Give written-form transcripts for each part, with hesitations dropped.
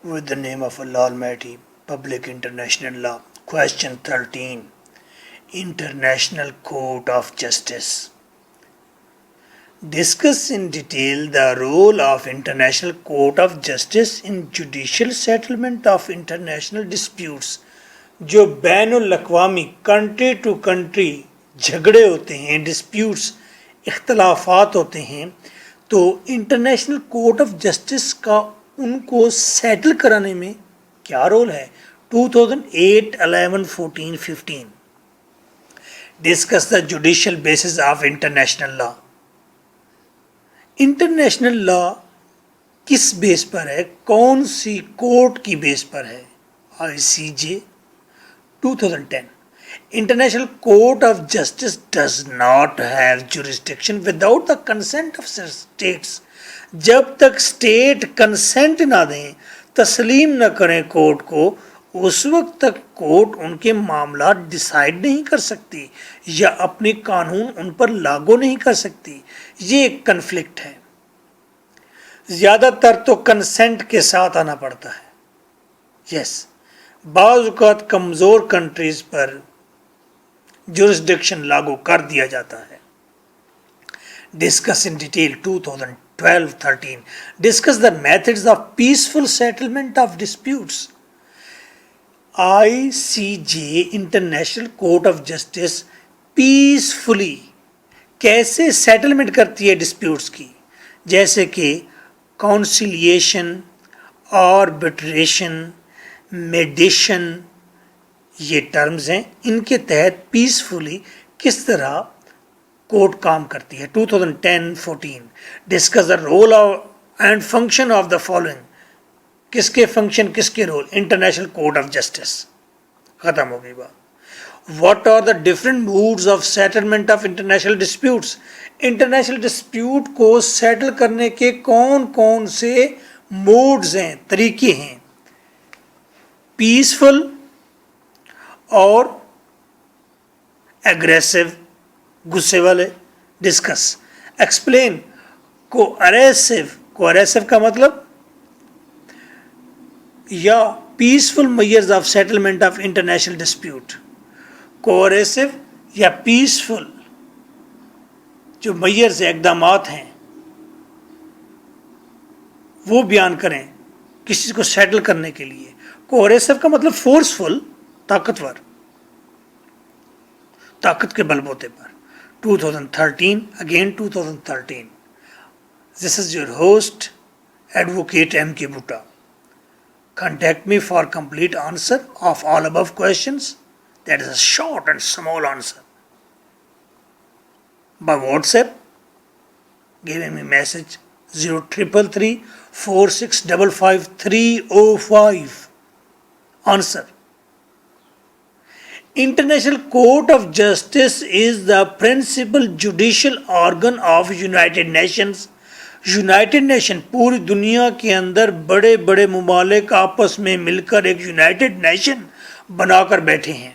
With the name of Allah Almighty, Public International Law. Question 13. International Court of Justice. Discuss in detail the role of International Court of Justice in judicial settlement of international disputes. جو بین الاقوامی country to country جھگڑے ہوتے ہیں، disputes, اختلافات ہوتے ہیں، تو international court of justice کا ان کو سیٹل کرانے میں کیا رول ہے؟ 2008, 11, 14, 15. Discuss the judicial basis of international law. International law کس بیس پر ہے؟ کون سی کورٹ کی بیس پر ہے؟ ICJ 2010. International Court of Justice does not have jurisdiction without the consent of states. جب تک اسٹیٹ کنسنٹ نہ دیں، تسلیم نہ کریں کورٹ کو، اس وقت تک کورٹ ان کے معاملات ڈیسائیڈ نہیں کر سکتی یا اپنے قانون ان پر لاگو نہیں کر سکتی. یہ ایک کنفلکٹ ہے. زیادہ تر تو کنسنٹ کے ساتھ آنا پڑتا ہے. یس بعض اوقات کمزور کنٹریز پر جورسڈکشن لاگو کر دیا جاتا ہے. Discuss in detail 2012-13. Discuss the methods of peaceful settlement of disputes. ICJ international court of justice peacefully کیسے سیٹلمنٹ کرتی ہے ڈسپیوٹس کی، جیسے کہ کونسیلیشن، آربٹریشن، میڈیشن، یہ ٹرمز ہیں. ان کے تحت پیسفلی کس طرح کورٹ کام کرتی ہے. 2010-14. Discuss the role and function of the following. کس کے فنکشن، کس کے role? International court of justice. ختم ہو گئی بات. What are the different modes of settlement of international disputes. International dispute کو سیٹل کرنے کے کون کون سے موڈز ہیں، طریقے ہیں؟ پیسفل اور ایگریسو، غصے والے. ڈسکس. ایکسپلین. کوریسو کا مطلب یا peaceful means of settlement of international dispute. کوریسو یا پیسفل جو میئرز اقدامات ہیں وہ بیان کریں کسی کو سیٹل کرنے کے لیے. کوریسو کا مطلب فورسفل، طاقتور، طاقت کے بل بوتے پر. 2013. Again 2013. This is your host, Advocate M.K. Bhutta. Contact me for complete answer of all above questions. That is a short and small answer. By WhatsApp, giving me message 0333 4655 305. Answer. International Court of Justice is the principal judicial organ of United Nations. United nation پوری دنیا کے اندر بڑے بڑے ممالک آپس میں مل کر ایک یونائٹڈ نیشن بنا کر بیٹھے ہیں،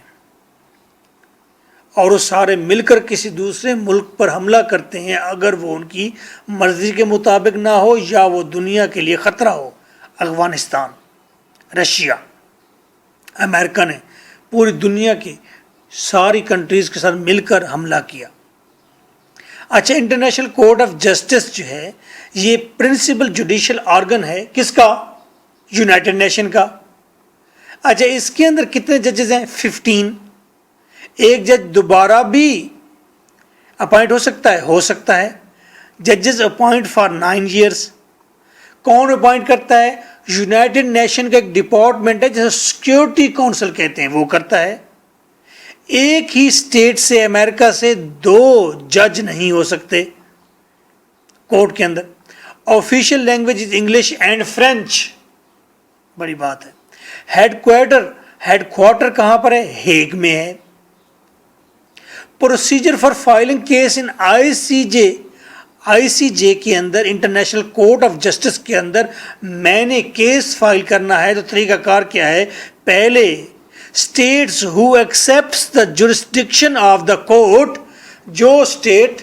اور وہ سارے مل کر کسی دوسرے ملک پر حملہ کرتے ہیں اگر وہ ان کی مرضی کے مطابق نہ ہو یا وہ دنیا کے لیے خطرہ ہو. افغانستان، رشیا، امریکہ نے پوری دنیا کی ساری کنٹریز کے ساتھ مل کر حملہ کیا. اچھا، انٹرنیشنل کورٹ آف جسٹس جو ہے یہ پرنسپل جوڈیشل آرگن ہے کس کا؟ یونائٹڈ نیشن کا. اچھا، اس کے اندر کتنے ججز ہیں؟ 15. ایک جج دوبارہ بھی اپوائنٹ ہو سکتا ہے. ججز اپوائنٹ فار 9 years. کون اپوائنٹ کرتا ہے؟ یونائٹڈ نیشن کا ایک ڈپارٹمنٹ ہے جسے سیکیورٹی کونسل کہتے ہیں، وہ کرتا ہے. ایک ہی اسٹیٹ سے، امریکہ سے 2 جج نہیں ہو سکتے کورٹ کے اندر. Official language is English and French. بڑی بات ہے. ہیڈ کوارٹر کہاں پر ہے؟ ہیگ میں ہے. Procedure for filing case in ICJ کے اندر، انٹرنیشنل کورٹ آف جسٹس کے اندر میں نے کیس فائل کرنا ہے تو طریقہ کار کیا ہے؟ پہلے states who accepts the jurisdiction of the court, جو اسٹیٹ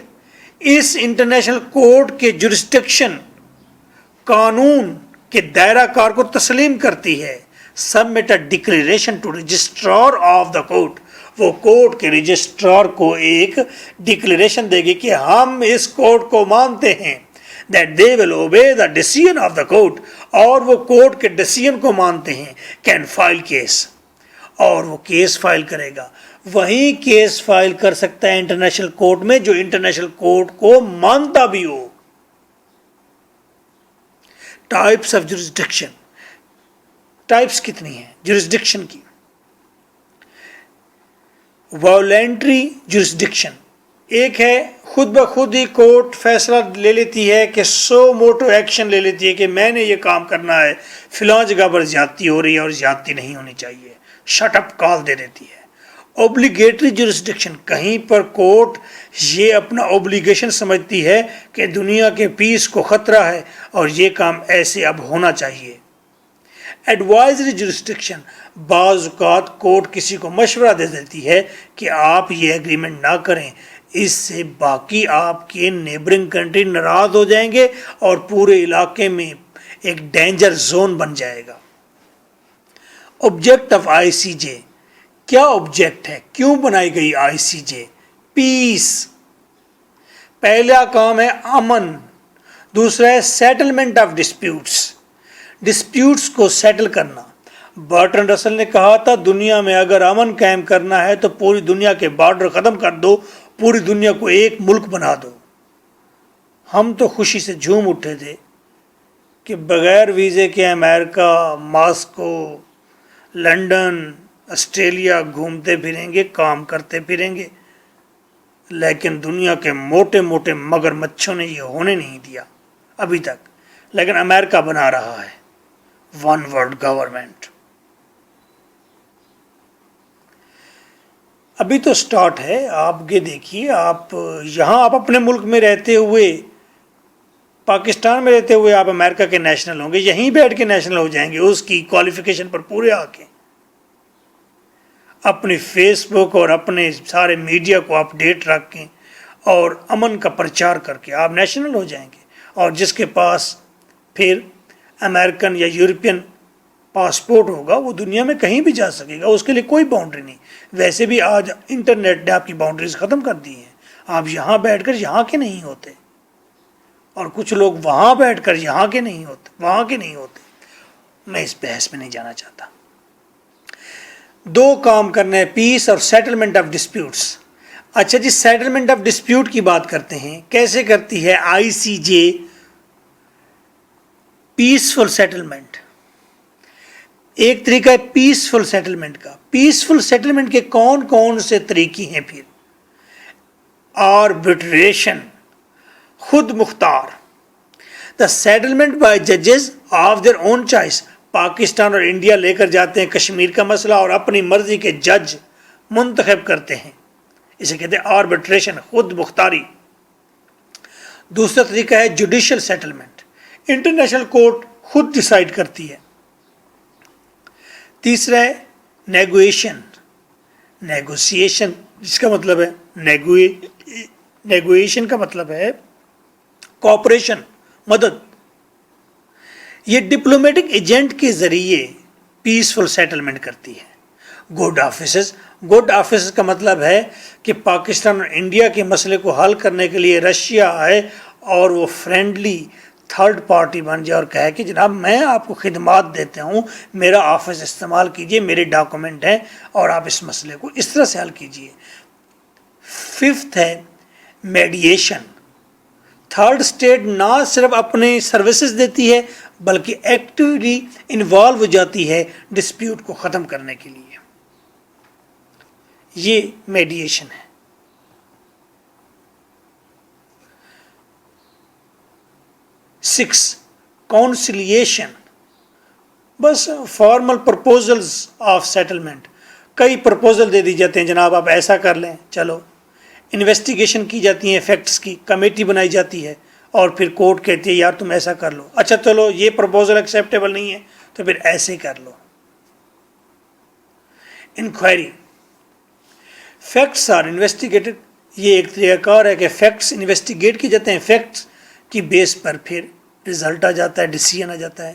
اس انٹرنیشنل کورٹ کے جورسڈکشن، قانون کہ دائرہ کار کو تسلیم کرتی ہے. Submit a declaration to registrar of the court. وہ کورٹ کے رجسٹرار کو ایک ڈکلیریشن دے گی کہ ہم اس کورٹ کو مانتے ہیں. that they will obey the decision of the court. اور وہ کورٹ کے ڈیسیژن کو مانتے ہیں. can file case. اور وہ کیس فائل کرے گا. وہی کیس فائل کر سکتا ہے انٹرنیشنل کورٹ میں جو انٹرنیشنل کورٹ کو مانتا بھی ہو. Types of jurisdiction. ٹائپس کتنی ہیں جورسڈکشن کی؟ والنٹری جورسڈکشن ایک ہے، خود بخود ہی کورٹ فیصلہ لے لیتی ہے کہ سو موٹو ایکشن لے لیتی ہے کہ میں نے یہ کام کرنا ہے، فلاں جگہ پر زیادتی ہو رہی ہے اور زیادتی نہیں ہونی چاہیے، شٹ اپ کال دے دیتی ہے. اوبلیگیٹری جورسڈکشن، کہیں پر کورٹ یہ اپنا اوبلیگیشن سمجھتی ہے کہ دنیا کے پیس کو خطرہ ہے اور یہ کام ایسے اب ہونا چاہیے. ایڈوائزری جورسڈکشن، بعض اوقات کورٹ کسی کو مشورہ دے دیتی ہے کہ آپ یہ ایگریمنٹ نہ کریں، اس سے باقی آپ کے نیبرنگ کنٹری ناراض ہو جائیں گے اور پورے علاقے میں ایک ڈینجر زون بن جائے گا. آبجیکٹ آف آئی سی جے، کیا آبجیکٹ ہے، کیوں بنائی گئی آئی سی جے؟ پیس. پہلا کام ہے امن، دوسرا ہے سیٹلمنٹ آف ڈسپیوٹس، ڈسپیوٹس کو سیٹل کرنا. برٹرن رسل نے کہا تھا دنیا میں اگر امن قائم کرنا ہے تو پوری دنیا کے بارڈر ختم کر دو، پوری دنیا کو ایک ملک بنا دو. ہم تو خوشی سے جھوم اٹھے تھے کہ بغیر ویزے کے امریکہ، ماسکو، لنڈن، آسٹریلیا گھومتے پھریں گے، کام کرتے پھریں گے. لیکن دنیا کے موٹے موٹے مگر مچھوں نے یہ ہونے نہیں دیا ابھی تک. لیکن امریکہ بنا رہا ہے ون ورلڈ گورنمنٹ. ابھی تو سٹارٹ ہے. آپ یہ دیکھیے، آپ یہاں آپ اپنے ملک میں رہتے ہوئے، پاکستان میں رہتے ہوئے آپ امریکہ کے نیشنل ہوں گے، یہیں بیٹھ کے نیشنل ہو جائیں گے اس کی کوالیفیکیشن پر پورے آ کے. اپنی فیس بک اور اپنے سارے میڈیا کو اپ ڈیٹ رکھ کے اور امن کا پرچار کر کے آپ نیشنل ہو جائیں گے. اور جس کے پاس پھر امریکن یا یورپین پاسپورٹ ہوگا وہ دنیا میں کہیں بھی جا سکے گا، اس کے لیے کوئی باؤنڈری نہیں. ویسے بھی آج انٹرنیٹ نے آپ کی باؤنڈریز ختم کر دی ہیں. آپ یہاں بیٹھ کر یہاں کے نہیں ہوتے اور کچھ لوگ وہاں بیٹھ کر یہاں کے نہیں ہوتے، وہاں کے نہیں ہوتے. میں اس بحث میں نہیں جانا چاہتا. دو کام کرنا ہے، پیس اور سیٹلمنٹ آف ڈسپیوٹس. اچھا جی، سیٹلمنٹ آف ڈسپیوٹ کی بات کرتے ہیں. کیسے کرتی ہے آئی سی جے پیسفل سیٹلمنٹ؟ ایک طریقہ ہے پیسفل سیٹلمنٹ کا. پیسفل سیٹلمنٹ کے کون کون سے طریقے ہیں؟ پھر آربٹریشن، خود مختار. دا سیٹلمنٹ بائی ججز of their own choice. Pakistan اور انڈیا لے کر جاتے ہیں کشمیر کا مسئلہ اور اپنی مرضی کے جج منتخب کرتے ہیں، اسے کہتے ہیں آربٹریشن، خود مختاری. دوسرا طریقہ ہے جوڈیشل سیٹلمنٹ، انٹرنیشنل کورٹ خود ڈیسائیڈ کرتی ہے. تیسرا ہے نیگویشن، نیگوسیشن، جس کا مطلب ہے نیگویشن کا مطلب ہے کوآپریشن، مدد. یہ ڈپلومیٹک ایجنٹ کے ذریعے پیسفل سیٹلمنٹ کرتی ہے. گڈ آفیسز، گڈ آفیسز کا مطلب ہے کہ پاکستان اور انڈیا کے مسئلے کو حل کرنے کے لیے رشیا آئے اور وہ فرینڈلی تھرڈ پارٹی بن جائے اور کہے کہ جناب میں آپ کو خدمات دیتا ہوں، میرا آفس استعمال کیجئے، میرے ڈاکومنٹ ہیں اور آپ اس مسئلے کو اس طرح سے حل کیجئے. ففتھ ہے میڈیشن. تھرڈ اسٹیٹ نہ صرف اپنے سروسز دیتی ہے بلکہ ایکٹیولی انوالو ہو جاتی ہے ڈسپیوٹ کو ختم کرنے کے لیے. یہ میڈیشن ہے. سکس، کونسلیشن. بس فارمل پرپوزلز آف سیٹلمنٹ. کئی پرپوزل دے دی جاتے ہیں، جناب آپ ایسا کر لیں، چلو. انویسٹیگیشن کی جاتی ہیں فیکٹس کی، کمیٹی بنائی جاتی ہے اور پھر کورٹ کہتی ہے یار تم ایسا کر لو. اچھا چلو یہ پرپوزل ایکسیپٹیبل نہیں ہے تو پھر ایسے کر لو. Enquiry, facts are investigated. یہ ایک طریقہ کار ہے کہ فیکٹس انویسٹیگیٹ کی جاتے ہیں، فیکٹس کی بیس پر پھر رزلٹ آ جاتا ہے، ڈیسیژن آ جاتا ہے.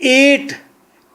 8